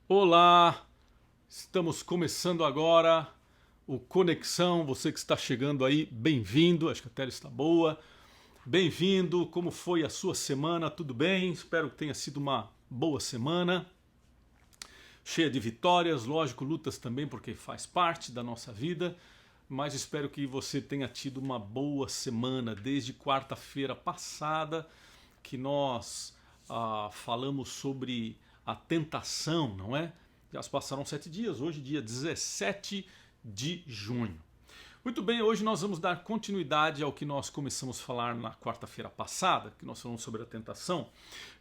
Olá, estamos começando agora o Conexão. Você que está chegando aí, bem-vindo. Acho que a tela está boa. Bem-vindo. Como foi a sua semana? Tudo bem? Espero que tenha sido uma boa semana, cheia de vitórias, lógico, lutas também, porque faz parte da nossa vida. Mas espero que você tenha tido uma boa semana desde quarta-feira passada, que nós falamos sobre a tentação, não é? Já se passaram 7 dias, hoje dia 17 de junho. Muito bem, hoje nós vamos dar continuidade ao que nós começamos a falar na quarta-feira passada, que nós falamos sobre a tentação.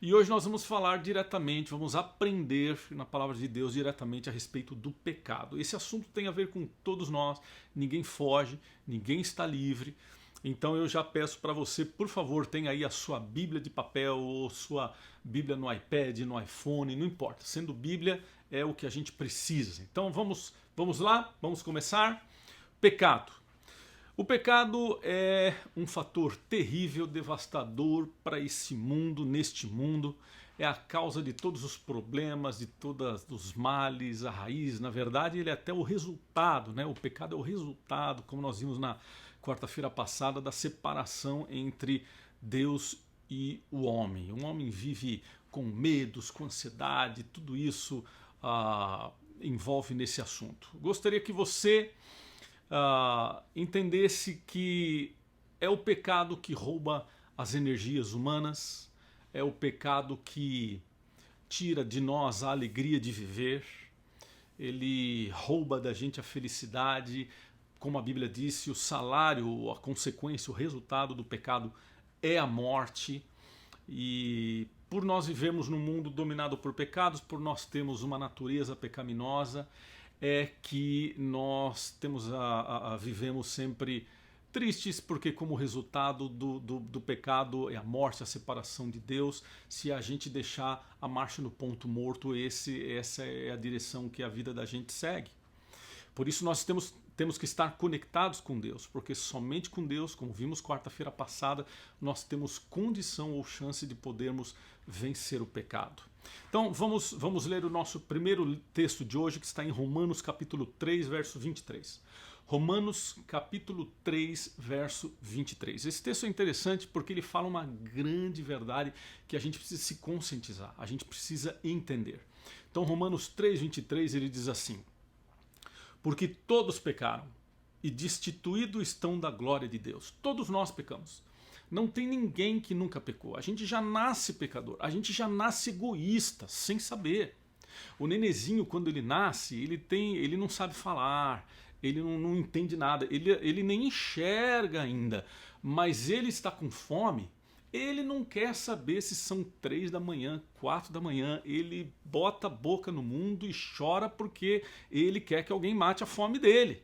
E hoje nós vamos falar diretamente, vamos aprender na palavra de Deus diretamente a respeito do pecado. Esse assunto tem a ver com todos nós, ninguém foge, ninguém está livre. Então eu já peço para você, por favor, tenha aí a sua Bíblia de papel ou sua Bíblia no iPad, no iPhone, não importa. Sendo Bíblia é o que a gente precisa. Então vamos lá, vamos começar. Pecado. O pecado é um fator terrível, devastador para esse mundo, neste mundo. É a causa de todos os problemas, de todos os males, a raiz. Na verdade, ele é até o resultado, né? O pecado é o resultado, como nós vimos na quarta-feira passada, da separação entre Deus e o homem. O homem vive com medos, com ansiedade, tudo isso envolve nesse assunto. Gostaria que você entendesse que é o pecado que rouba as energias humanas, é o pecado que tira de nós a alegria de viver, ele rouba da gente a felicidade. Como a Bíblia disse, o salário, a consequência, o resultado do pecado é a morte. E por nós vivemos num mundo dominado por pecados, por nós termos uma natureza pecaminosa, é que nós vivemos sempre tristes, porque como resultado do pecado é a morte, a separação de Deus. Se a gente deixar a marcha no ponto morto, essa é a direção que a vida da gente segue. Por isso nós temos que estar conectados com Deus, porque somente com Deus, como vimos quarta-feira passada, nós temos condição ou chance de podermos vencer o pecado. Então vamos ler o nosso primeiro texto de hoje, que está em Romanos capítulo 3, verso 23. Romanos capítulo 3, verso 23. Esse texto é interessante porque ele fala uma grande verdade que a gente precisa se conscientizar, a gente precisa entender. Então Romanos 3, 23, ele diz assim: porque todos pecaram e destituídos estão da glória de Deus. Todos nós pecamos. Não tem ninguém que nunca pecou. A gente já nasce pecador. A gente já nasce egoísta, sem saber. O nenezinho, quando ele nasce, ele não sabe falar, ele não entende nada, ele nem enxerga ainda, mas ele está com fome. Ele não quer saber se são 3 da manhã, 4 da manhã. Ele bota a boca no mundo e chora porque ele quer que alguém mate a fome dele.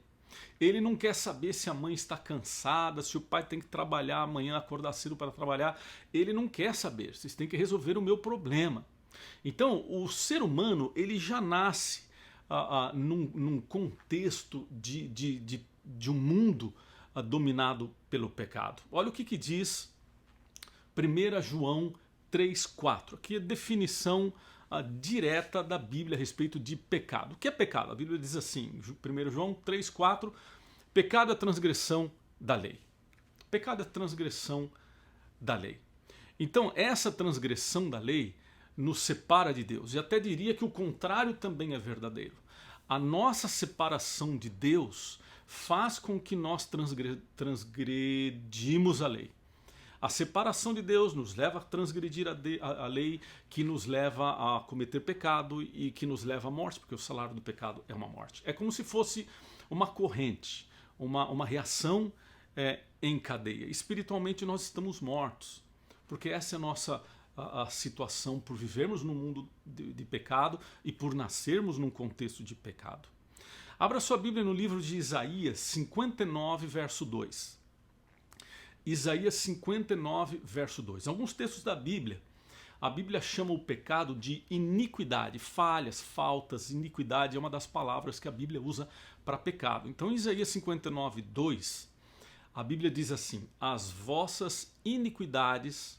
Ele não quer saber se a mãe está cansada, se o pai tem que trabalhar amanhã, acordar cedo para trabalhar. Ele não quer saber. Vocês têm que resolver o meu problema. Então, o ser humano, ele já nasce num contexto de um mundo dominado pelo pecado. Olha o que diz 1 João 3,4. Aqui é a definição direta da Bíblia a respeito de pecado. O que é pecado? A Bíblia diz assim, 1 João 3,4: pecado é a transgressão da lei. Pecado é a transgressão da lei. Então, essa transgressão da lei nos separa de Deus. E até diria que o contrário também é verdadeiro. A nossa separação de Deus faz com que nós transgredimos a lei. A separação de Deus nos leva a transgredir a lei, que nos leva a cometer pecado e que nos leva à morte, porque o salário do pecado é uma morte. É como se fosse uma corrente, uma reação em cadeia. Espiritualmente nós estamos mortos, porque essa é a nossa a situação por vivermos num mundo de pecado e por nascermos num contexto de pecado. Abra sua Bíblia no livro de Isaías 59, verso 2. Isaías 59, verso 2. Em alguns textos da Bíblia, a Bíblia chama o pecado de iniquidade, falhas, faltas, iniquidade é uma das palavras que a Bíblia usa para pecado. Então, em Isaías 59, 2, a Bíblia diz assim: as vossas iniquidades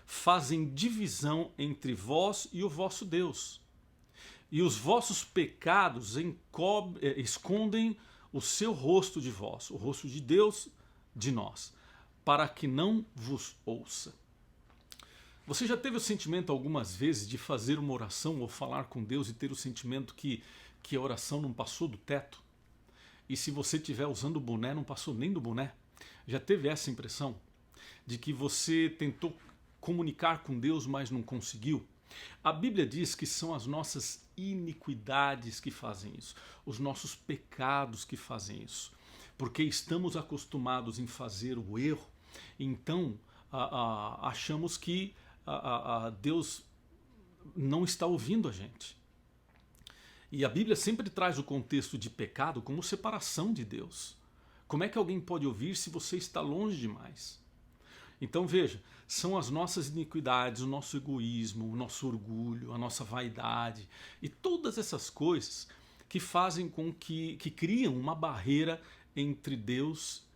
fazem divisão entre vós e o vosso Deus. e os vossos pecados escondem o seu rosto de vós, o rosto de Deus de nós, para que não vos ouça. Você já teve o sentimento algumas vezes de fazer uma oração ou falar com Deus e ter o sentimento que a oração não passou do teto? E se você estiver usando o boné, não passou nem do boné? Já teve essa impressão? De que você tentou comunicar com Deus, mas não conseguiu? A Bíblia diz que são as nossas iniquidades que fazem isso, os nossos pecados que fazem isso, porque estamos acostumados em fazer o erro, então achamos que Deus não está ouvindo a gente. E a Bíblia sempre traz o contexto de pecado como separação de Deus. Como é que alguém pode ouvir se você está longe demais? Então veja, são as nossas iniquidades, o nosso egoísmo, o nosso orgulho, a nossa vaidade e todas essas coisas que fazem com que criam uma barreira entre Deus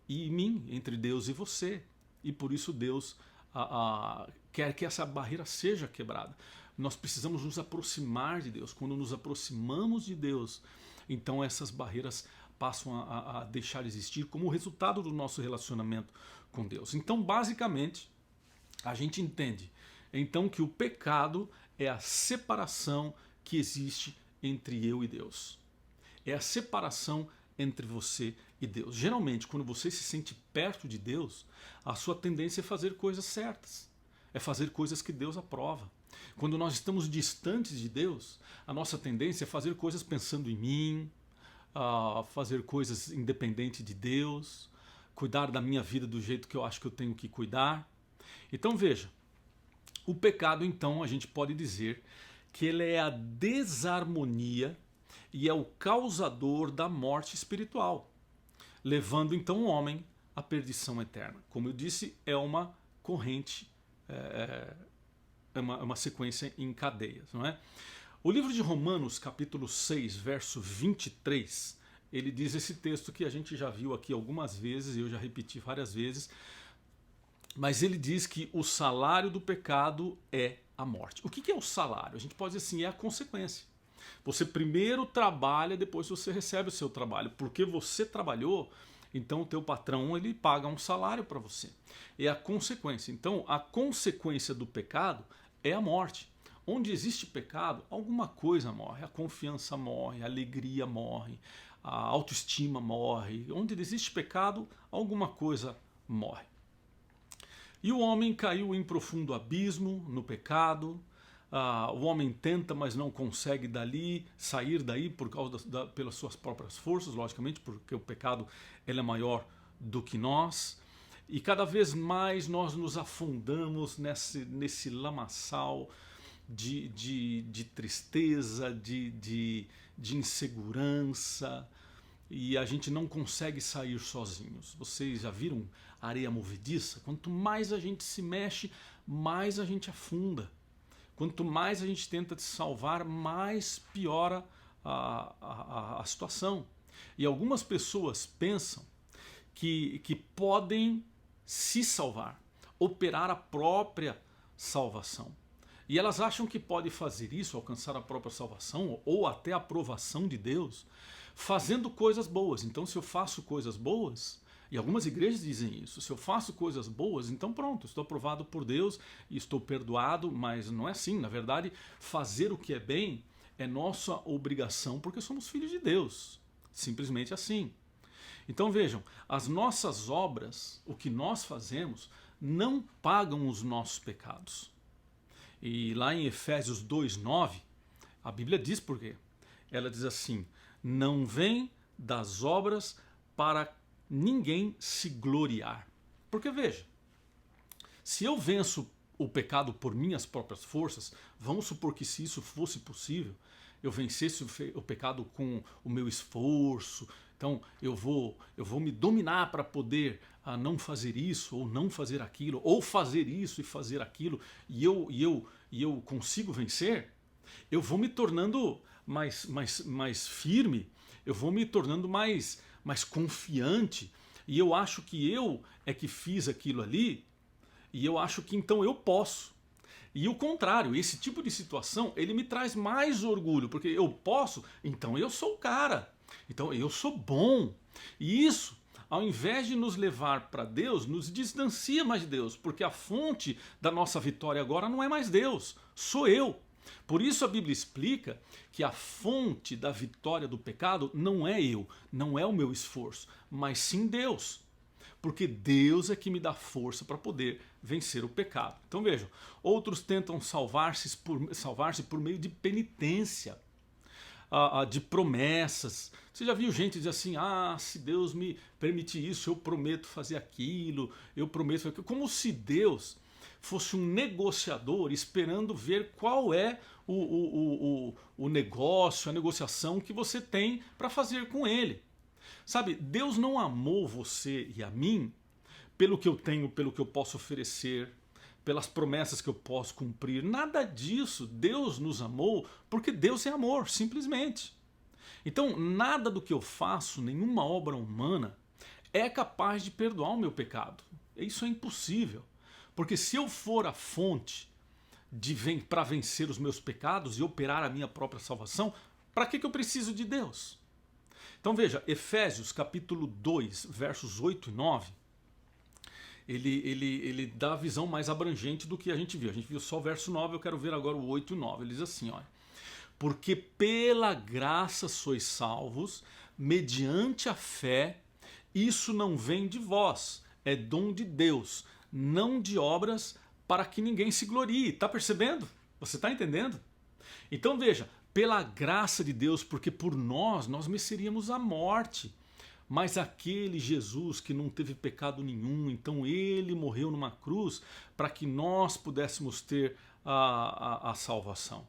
e mim, entre Deus e você. E por isso Deus quer que essa barreira seja quebrada. Nós precisamos nos aproximar de Deus. Quando nos aproximamos de Deus, então essas barreiras passam a deixar de existir como resultado do nosso relacionamento com Deus. Então, basicamente, a gente entende então que o pecado é a separação que existe entre eu e Deus. É a separação entre você e Deus. Geralmente, quando você se sente perto de Deus, a sua tendência é fazer coisas certas, é fazer coisas que Deus aprova. Quando nós estamos distantes de Deus, a nossa tendência é fazer coisas pensando em mim, fazer coisas independente de Deus, cuidar da minha vida do jeito que eu acho que eu tenho que cuidar. Então veja, o pecado então a gente pode dizer que ele é a desarmonia e é o causador da morte espiritual, levando então o homem à perdição eterna. Como eu disse, é uma corrente, é uma sequência em cadeias, não é? O livro de Romanos, capítulo 6, verso 23, ele diz esse texto que a gente já viu aqui algumas vezes, eu já repeti várias vezes, mas ele diz que o salário do pecado é a morte. O que é o salário? A gente pode dizer assim, é a consequência. Você primeiro trabalha, depois você recebe o seu trabalho. Porque você trabalhou, então o teu patrão ele paga um salário para você. É a consequência. Então a consequência do pecado é a morte. Onde existe pecado, alguma coisa morre. A confiança morre, a alegria morre, a autoestima morre. Onde existe pecado, alguma coisa morre. E o homem caiu em profundo abismo no pecado. O homem tenta, mas não consegue sair daí por causa pelas suas próprias forças, logicamente, porque o pecado ele é maior do que nós. E cada vez mais nós nos afundamos nesse lamaçal de tristeza, de insegurança, e a gente não consegue sair sozinhos. Vocês já viram areia movediça? Quanto mais a gente se mexe, mais a gente afunda. Quanto mais a gente tenta se salvar, mais piora a situação. E algumas pessoas pensam que podem se salvar, operar a própria salvação. E elas acham que pode fazer isso, alcançar a própria salvação ou até a aprovação de Deus, fazendo coisas boas. Então, se eu faço coisas boas, e algumas igrejas dizem isso, se eu faço coisas boas, então pronto, estou aprovado por Deus e estou perdoado, mas não é assim. Na verdade, fazer o que é bem é nossa obrigação porque somos filhos de Deus. Simplesmente assim. Então vejam, as nossas obras, o que nós fazemos, não pagam os nossos pecados. E lá em Efésios 2:9, a Bíblia diz por quê. Ela diz assim, não vem das obras para ninguém se gloriar. Porque veja, se eu venço o pecado por minhas próprias forças, vamos supor que se isso fosse possível, eu vencesse o pecado com o meu esforço, então eu vou me dominar para poder não fazer isso, ou não fazer aquilo, ou fazer isso e fazer aquilo, e eu consigo vencer, eu vou me tornando mais firme, eu vou me tornando mais confiante, e eu acho que eu é que fiz aquilo ali, e eu acho que então eu posso. E o contrário, esse tipo de situação, ele me traz mais orgulho, porque eu posso, então eu sou o cara, então eu sou bom. E isso, ao invés de nos levar para Deus, nos distancia mais de Deus, porque a fonte da nossa vitória agora não é mais Deus, sou eu. Por isso a Bíblia explica que a fonte da vitória do pecado não é eu, não é o meu esforço, mas sim Deus. Porque Deus é que me dá força para poder vencer o pecado. Então vejam, outros tentam salvar-se por meio de penitência, de promessas. Você já viu gente dizer assim, se Deus me permitir isso, eu prometo fazer aquilo, eu prometo fazer aquilo. Como se Deus fosse um negociador esperando ver qual é o negócio, a negociação que você tem para fazer com ele. Sabe, Deus não amou você e a mim pelo que eu tenho, pelo que eu posso oferecer, pelas promessas que eu posso cumprir. Nada disso. Deus nos amou porque Deus é amor, simplesmente. Então, nada do que eu faço, nenhuma obra humana, é capaz de perdoar o meu pecado. Isso é impossível. Porque se eu for a fonte para vencer os meus pecados e operar a minha própria salvação, para que eu preciso de Deus? Então veja, Efésios capítulo 2, versos 8 e 9, ele dá a visão mais abrangente do que a gente viu. A gente viu só o verso 9, eu quero ver agora o 8 e 9. Ele diz assim, olha, porque pela graça sois salvos, mediante a fé, isso não vem de vós, é dom de Deus, não de obras para que ninguém se glorie. Está percebendo? Você está entendendo? Então veja, pela graça de Deus, porque por nós mereceríamos a morte. Mas aquele Jesus que não teve pecado nenhum, então ele morreu numa cruz para que nós pudéssemos ter a salvação.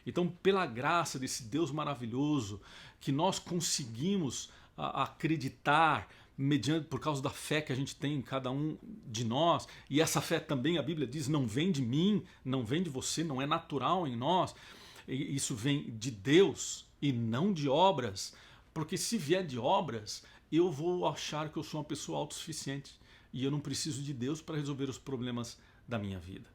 Então, pela graça desse Deus maravilhoso, que nós conseguimos acreditar, por causa da fé que a gente tem em cada um de nós, e essa fé também, a Bíblia diz, não vem de mim, não vem de você, não é natural em nós, isso vem de Deus e não de obras, porque se vier de obras, eu vou achar que eu sou uma pessoa autossuficiente e eu não preciso de Deus para resolver os problemas da minha vida.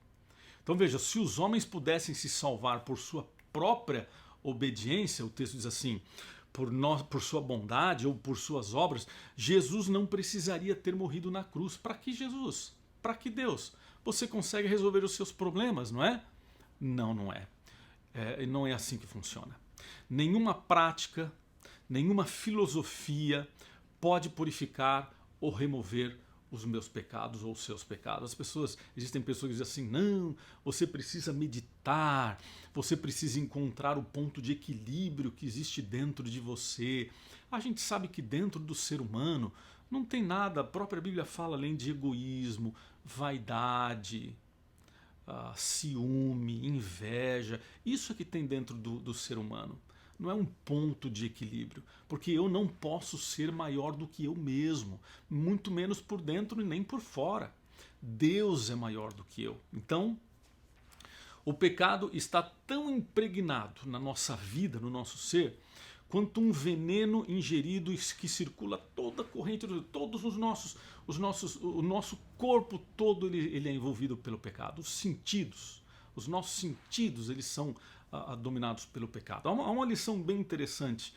Então veja, se os homens pudessem se salvar por sua própria obediência, o texto diz assim, por sua bondade ou por suas obras, Jesus não precisaria ter morrido na cruz. Para que Jesus? Para que Deus? Você consegue resolver os seus problemas, não é? Não, não é. Não é assim que funciona. Nenhuma prática, nenhuma filosofia pode purificar ou remover os meus pecados ou os seus pecados. Existem pessoas que dizem assim, não, você precisa meditar, você precisa encontrar o ponto de equilíbrio que existe dentro de você. A gente sabe que dentro do ser humano não tem nada, a própria Bíblia fala além de egoísmo, vaidade, ciúme, inveja, isso é que tem dentro do ser humano. Não é um ponto de equilíbrio, porque eu não posso ser maior do que eu mesmo, muito menos por dentro e nem por fora. Deus é maior do que eu. Então, o pecado está tão impregnado na nossa vida, no nosso ser, quanto um veneno ingerido que circula toda a corrente, todos o nosso corpo todo ele é envolvido pelo pecado. Os nossos sentidos, eles são dominados pelo pecado. Há uma lição bem interessante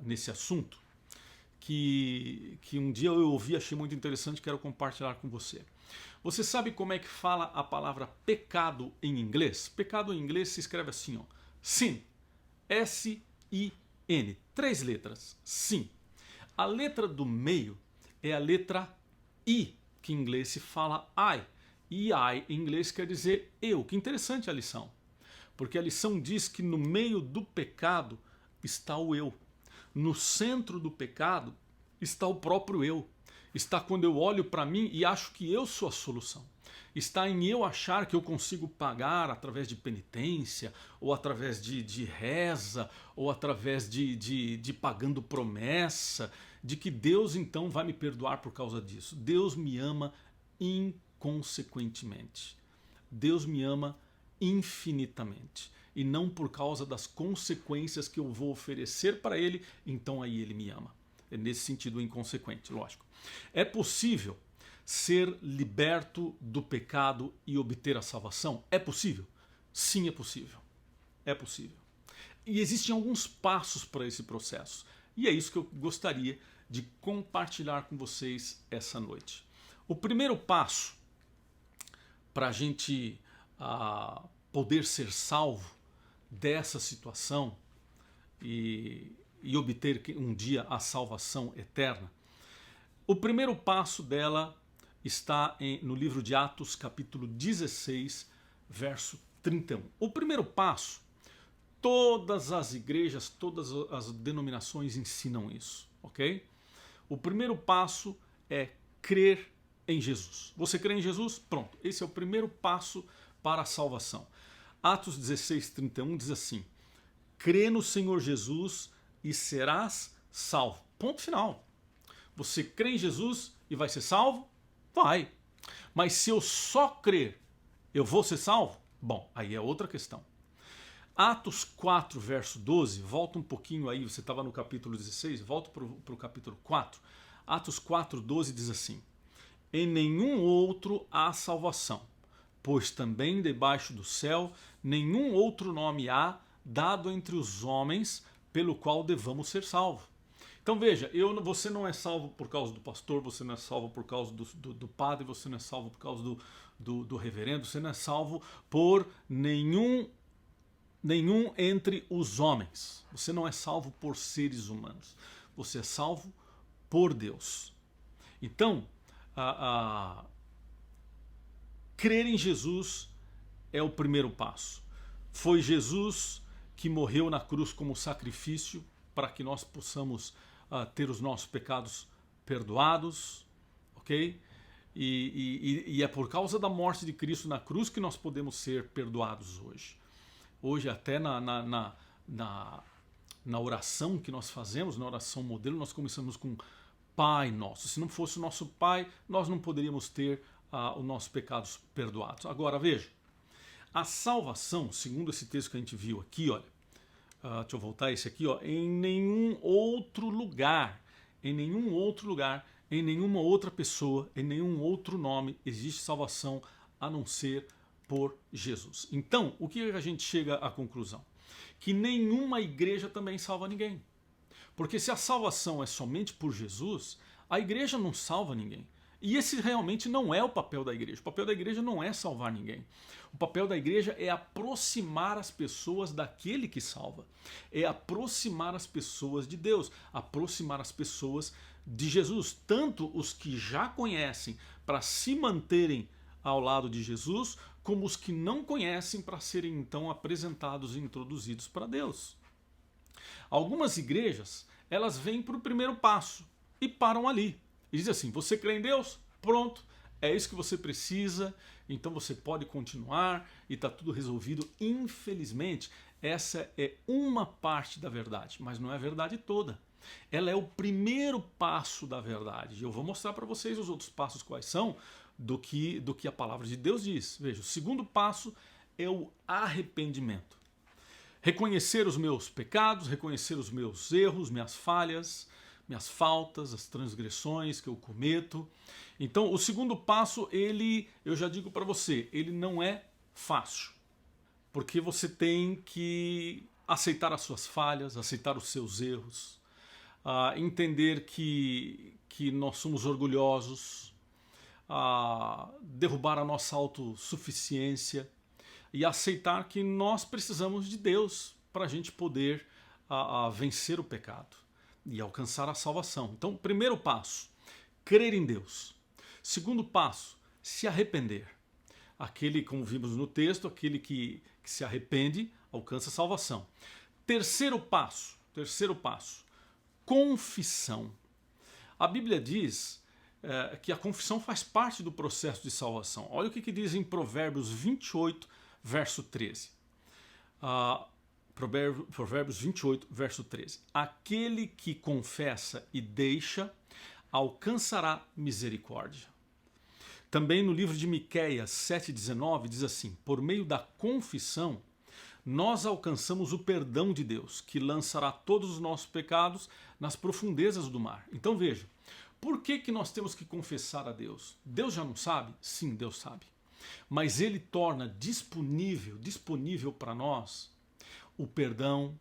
nesse assunto, que um dia eu ouvi, achei muito interessante, quero compartilhar com você. Você sabe como é que fala a palavra pecado em inglês? Pecado em inglês se escreve assim, ó, sin, S-I-N, 3 letras, sin. A letra do meio é a letra I, que em inglês se fala I. E I em inglês quer dizer eu. Que interessante a lição. Porque a lição diz que no meio do pecado está o eu. No centro do pecado está o próprio eu. Está quando eu olho para mim e acho que eu sou a solução. Está em eu achar que eu consigo pagar através de penitência, ou através de reza, ou através de pagando promessa, de que Deus então vai me perdoar por causa disso. Deus me ama inconsequentemente. Deus me ama infinitamente, e não por causa das consequências que eu vou oferecer para ele, então aí ele me ama. É nesse sentido inconsequente, lógico. É possível ser liberto do pecado e obter a salvação? É possível? Sim, é possível. É possível. E existem alguns passos para esse processo. E é isso que eu gostaria de compartilhar com vocês essa noite. O primeiro passo para a gente poder ser salvo dessa situação e obter um dia a salvação eterna, o primeiro passo dela está no livro de Atos, capítulo 16, verso 31. O primeiro passo, todas as igrejas, todas as denominações ensinam isso, ok? O primeiro passo é crer em Jesus. Você crê em Jesus? Pronto. Esse é o primeiro passo para a salvação. Atos 16, 31 diz assim: crê no Senhor Jesus e serás salvo. Ponto final. Você crê em Jesus e vai ser salvo? Vai. Mas se eu só crer, eu vou ser salvo? Bom, aí é outra questão. Atos 4, verso 12, volta um pouquinho aí, você estava no capítulo 16, volta para o capítulo 4. Atos 4, 12 diz assim: em nenhum outro há salvação, pois também debaixo do céu nenhum outro nome há dado entre os homens pelo qual devamos ser salvos. Então veja, você não é salvo por causa do pastor, você não é salvo por causa do padre, você não é salvo por causa do reverendo, você não é salvo por nenhum entre os homens. Você não é salvo por seres humanos. Você é salvo por Deus. Então, crer em Jesus é o primeiro passo. Foi Jesus que morreu na cruz como sacrifício para que nós possamos ter os nossos pecados perdoados, ok? E é por causa da morte de Cristo na cruz que nós podemos ser perdoados hoje. Hoje até na oração que nós fazemos, na oração modelo, nós começamos com Pai Nosso. Se não fosse o nosso Pai, nós não poderíamos ter os nossos pecados perdoados. Agora veja, a salvação, segundo esse texto que a gente viu aqui, olha, deixa eu voltar esse aqui, ó, em nenhum outro lugar, em nenhuma outra pessoa, em nenhum outro nome existe salvação a não ser por Jesus. Então, o que a gente chega à conclusão? Que nenhuma igreja também salva ninguém. Porque se a salvação é somente por Jesus, a igreja não salva ninguém. E esse realmente não é o papel da igreja. O papel da igreja não é salvar ninguém. O papel da igreja é aproximar as pessoas daquele que salva. É aproximar as pessoas de Deus, aproximar as pessoas de Jesus. Tanto os que já conhecem para se manterem ao lado de Jesus, como os que não conhecem para serem então apresentados e introduzidos para Deus. Algumas igrejas, elas vêm para o primeiro passo e param ali. E dizem assim: você crê em Deus? Pronto, é isso que você precisa, então você pode continuar e está tudo resolvido. Infelizmente, essa é uma parte da verdade, mas não é a verdade toda. Ela é o primeiro passo da verdade. Eu vou mostrar para vocês os outros passos quais são do que a palavra de Deus diz. Veja, o segundo passo é o arrependimento. Reconhecer os meus pecados, reconhecer os meus erros, minhas falhas, minhas faltas, as transgressões que eu cometo. Então, o segundo passo, eu já digo para você, ele não é fácil. Porque você tem que aceitar as suas falhas, aceitar os seus erros, entender que nós somos orgulhosos, derrubar a nossa autossuficiência e aceitar que nós precisamos de Deus para a gente poder vencer o pecado e alcançar a salvação. Então, primeiro passo, crer em Deus. Segundo passo, se arrepender. Aquele, como vimos no texto, aquele que se arrepende alcança a salvação. Terceiro passo, confissão. A Bíblia diz que a confissão faz parte do processo de salvação. Olha o que diz em Provérbios 28, verso 13. Provérbios 28, verso 13. Aquele que confessa e deixa, alcançará misericórdia. Também no livro de Miqueias 7,19 diz assim: por meio da confissão, nós alcançamos o perdão de Deus, que lançará todos os nossos pecados nas profundezas do mar. Então veja, Por que que nós temos que confessar a Deus? Deus já não sabe? Sim, Deus sabe. Mas Ele torna disponível para nós o perdão,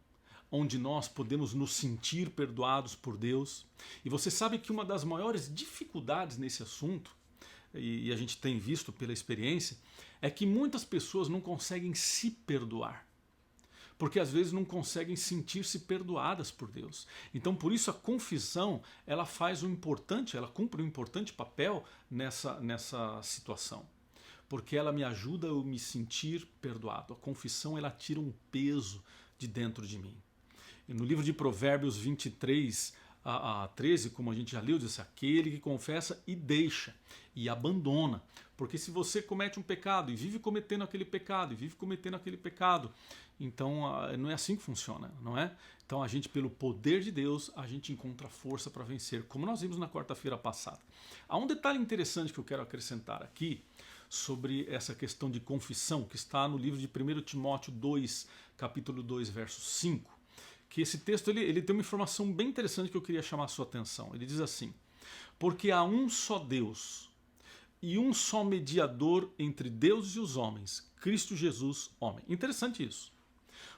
onde nós podemos nos sentir perdoados por Deus. E você sabe que uma das maiores dificuldades nesse assunto, e a gente tem visto pela experiência, é que muitas pessoas não conseguem se perdoar. Porque às vezes não conseguem sentir-se perdoadas por Deus. Então por isso a confissão, ela cumpre um importante papel nessa situação. Porque ela me ajuda a eu me sentir perdoado. A confissão, ela tira um peso de dentro de mim. E no livro de Provérbios 23 a 13, como a gente já leu, diz: aquele que confessa e deixa, e abandona. Porque se você comete um pecado e vive cometendo aquele pecado, então não é assim que funciona, não é? Então a gente, pelo poder de Deus, a gente encontra força para vencer, como nós vimos na quarta-feira passada. Há um detalhe interessante que eu quero acrescentar aqui sobre essa questão de confissão, que está no livro de 1 Timóteo 2, capítulo 2, verso 5, que esse texto ele tem uma informação bem interessante que eu queria chamar a sua atenção. Ele diz assim: porque há um só Deus e um só mediador entre Deus e os homens, Cristo Jesus, homem. Interessante isso.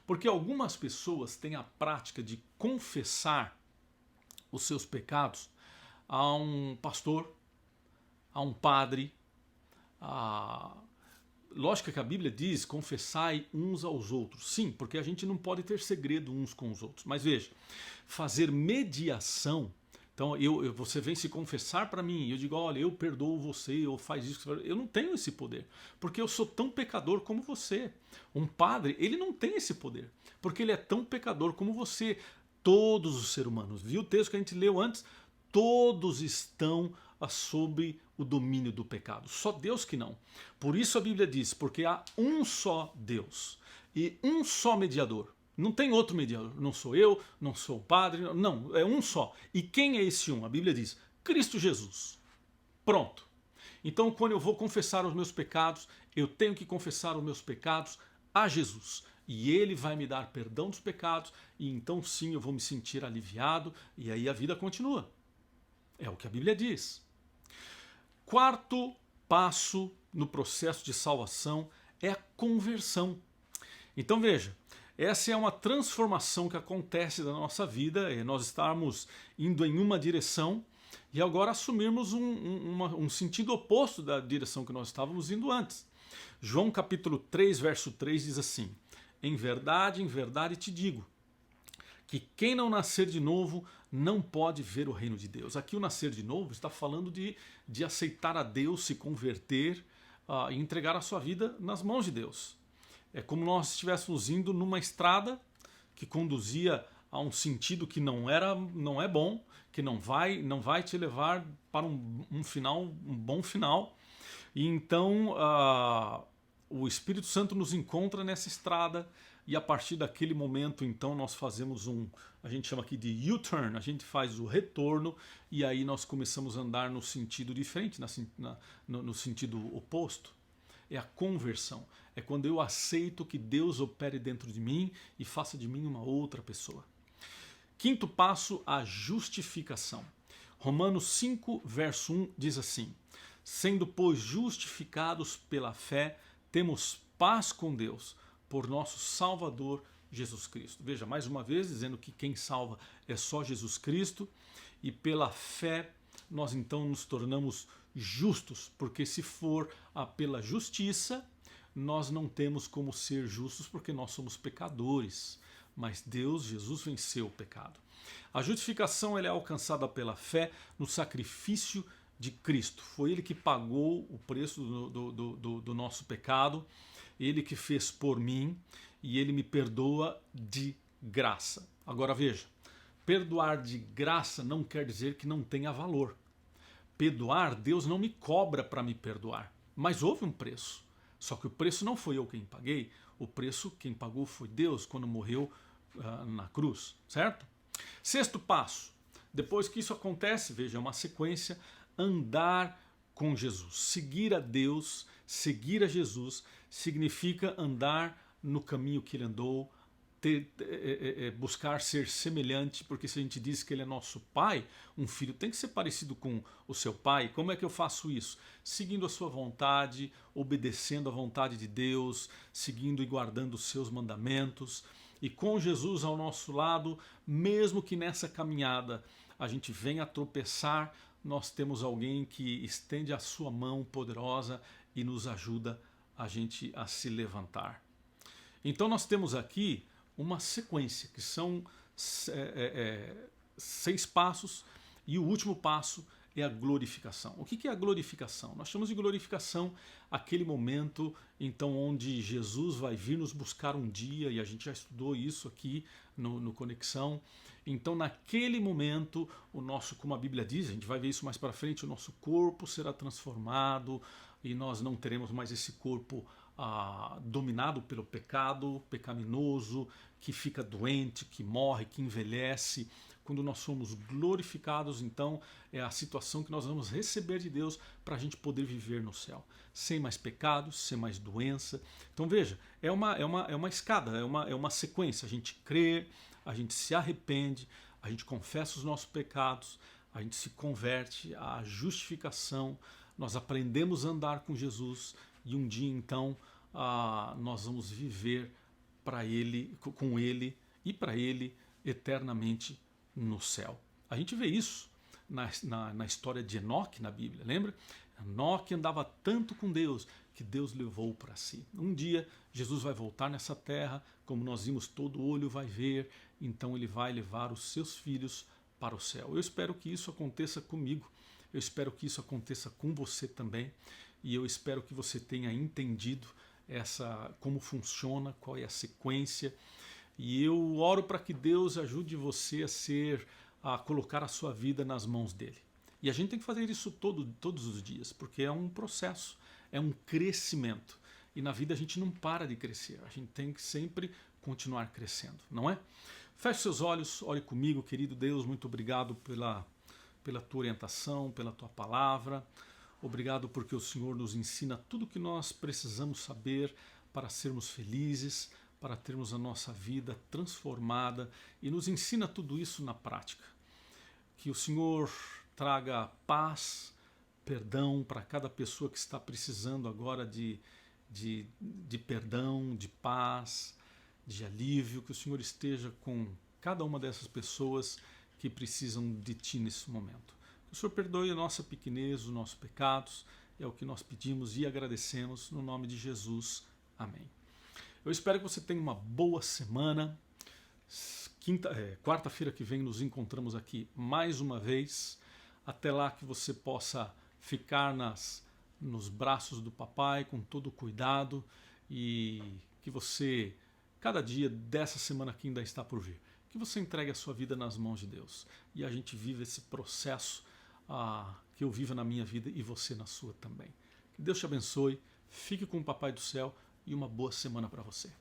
Porque algumas pessoas têm a prática de confessar os seus pecados a um pastor, a um padre. Lógico que a Bíblia diz: confessai uns aos outros. Sim, porque a gente não pode ter segredo uns com os outros. Mas veja, fazer mediação. Então você vem se confessar para mim e eu digo: olha, eu perdoo você, ou faz isso. Eu não tenho esse poder, porque eu sou tão pecador como você. Um padre, ele não tem esse poder, porque ele é tão pecador como você. Todos os seres humanos, viu o texto que a gente leu antes? Todos estão sob o domínio do pecado. Só Deus que não. Por isso a Bíblia diz: porque há um só Deus e um só mediador. Não tem outro mediador. Não sou eu, não sou o padre. Não, é um só. E quem é esse um? A Bíblia diz: Cristo Jesus. Pronto. Então, quando eu vou confessar os meus pecados, eu tenho que confessar os meus pecados a Jesus. E Ele vai me dar perdão dos pecados. E então sim, eu vou me sentir aliviado. E aí a vida continua. É o que a Bíblia diz. Quarto passo no processo de salvação é a conversão. Então veja, essa é uma transformação que acontece na nossa vida, é nós estarmos indo em uma direção e agora assumirmos um sentido oposto da direção que nós estávamos indo antes. João capítulo 3, verso 3 diz assim: em verdade te digo, que quem não nascer de novo não pode ver o reino de Deus. Aqui o nascer de novo está falando de aceitar a Deus, se converter e entregar a sua vida nas mãos de Deus. É como nós estivéssemos indo numa estrada que conduzia a um sentido que não é bom, que não vai te levar para um bom final. E então o Espírito Santo nos encontra nessa estrada. E a partir daquele momento, então, nós fazemos a gente chama aqui de U-turn, a gente faz o retorno e aí nós começamos a andar no sentido diferente, no sentido oposto. É a conversão, é quando eu aceito que Deus opere dentro de mim e faça de mim uma outra pessoa. Quinto passo, a justificação. Romanos 5, verso 1 diz assim: sendo, pois, justificados pela fé, temos paz com Deus, por nosso Salvador Jesus Cristo. Veja, mais uma vez, dizendo que quem salva é só Jesus Cristo, e pela fé nós então nos tornamos justos, porque se for pela justiça, nós não temos como ser justos, porque nós somos pecadores, mas Jesus venceu o pecado. A justificação ela é alcançada pela fé no sacrifício de Cristo. Foi Ele que pagou o preço do nosso pecado, Ele que fez por mim e Ele me perdoa de graça. Agora veja, perdoar de graça não quer dizer que não tenha valor. Perdoar, Deus não me cobra para me perdoar, mas houve um preço. Só que o preço não foi eu quem paguei, o preço quem pagou foi Deus quando morreu na cruz, certo? Sexto passo, depois que isso acontece, veja, é uma sequência: andar com Jesus. Seguir a Deus, seguir a Jesus, significa andar no caminho que Ele andou, buscar ser semelhante, porque se a gente diz que ele é nosso pai, um filho tem que ser parecido com o seu pai. Como é que eu faço isso? Seguindo a sua vontade, obedecendo à vontade de Deus, seguindo e guardando os seus mandamentos. E com Jesus ao nosso lado, mesmo que nessa caminhada a gente venha a tropeçar, nós temos alguém que estende a sua mão poderosa e nos ajuda a gente a se levantar. Então nós temos aqui uma sequência, que são 6 passos, e o último passo é a glorificação. O que é a glorificação? Nós chamamos de glorificação aquele momento então onde Jesus vai vir nos buscar um dia, e a gente já estudou isso aqui no Conexão. Então naquele momento, o nosso, como a Bíblia diz, a gente vai ver isso mais para frente, o nosso corpo será transformado e nós não teremos mais esse corpo dominado pelo pecado pecaminoso, que fica doente, que morre, que envelhece. Quando nós somos glorificados, então é a situação que nós vamos receber de Deus para a gente poder viver no céu, sem mais pecados, sem mais doença. Então veja, é uma escada, é uma sequência. A gente crê, a gente se arrepende, a gente confessa os nossos pecados, a gente se converte à justificação, nós aprendemos a andar com Jesus, e um dia então nós vamos viver para Ele, com Ele e para Ele eternamente no céu. A gente vê isso na história de Enoque na Bíblia, lembra? Enoque andava tanto com Deus que Deus levou para si. Um dia Jesus vai voltar nessa terra, como nós vimos, todo olho vai ver, então ele vai levar os seus filhos para o céu. Eu espero que isso aconteça comigo, eu espero que isso aconteça com você também, e eu espero que você tenha entendido como funciona, qual é a sequência, e eu oro para que Deus ajude você a colocar a sua vida nas mãos dele. E a gente tem que fazer isso todos os dias, porque é um processo, é um crescimento. E na vida a gente não para de crescer, a gente tem que sempre continuar crescendo, não é? Feche seus olhos, ore comigo, querido Deus, muito obrigado pela tua orientação, pela tua palavra. Obrigado porque o Senhor nos ensina tudo o que nós precisamos saber para sermos felizes, para termos a nossa vida transformada, e nos ensina tudo isso na prática. Que o Senhor traga paz, perdão para cada pessoa que está precisando agora de perdão, de paz, de alívio, que o Senhor esteja com cada uma dessas pessoas que precisam de Ti nesse momento. Que o Senhor perdoe a nossa pequenez, os nossos pecados, é o que nós pedimos e agradecemos no nome de Jesus. Amém. Eu espero que você tenha uma boa semana. Quarta-feira que vem nos encontramos aqui mais uma vez. Até lá, que você possa ficar nos braços do papai com todo o cuidado, e que você, cada dia dessa semana que ainda está por vir, que você entregue a sua vida nas mãos de Deus e a gente vive esse processo que eu vivo na minha vida e você na sua também. Que Deus te abençoe, fique com o Papai do Céu e uma boa semana para você.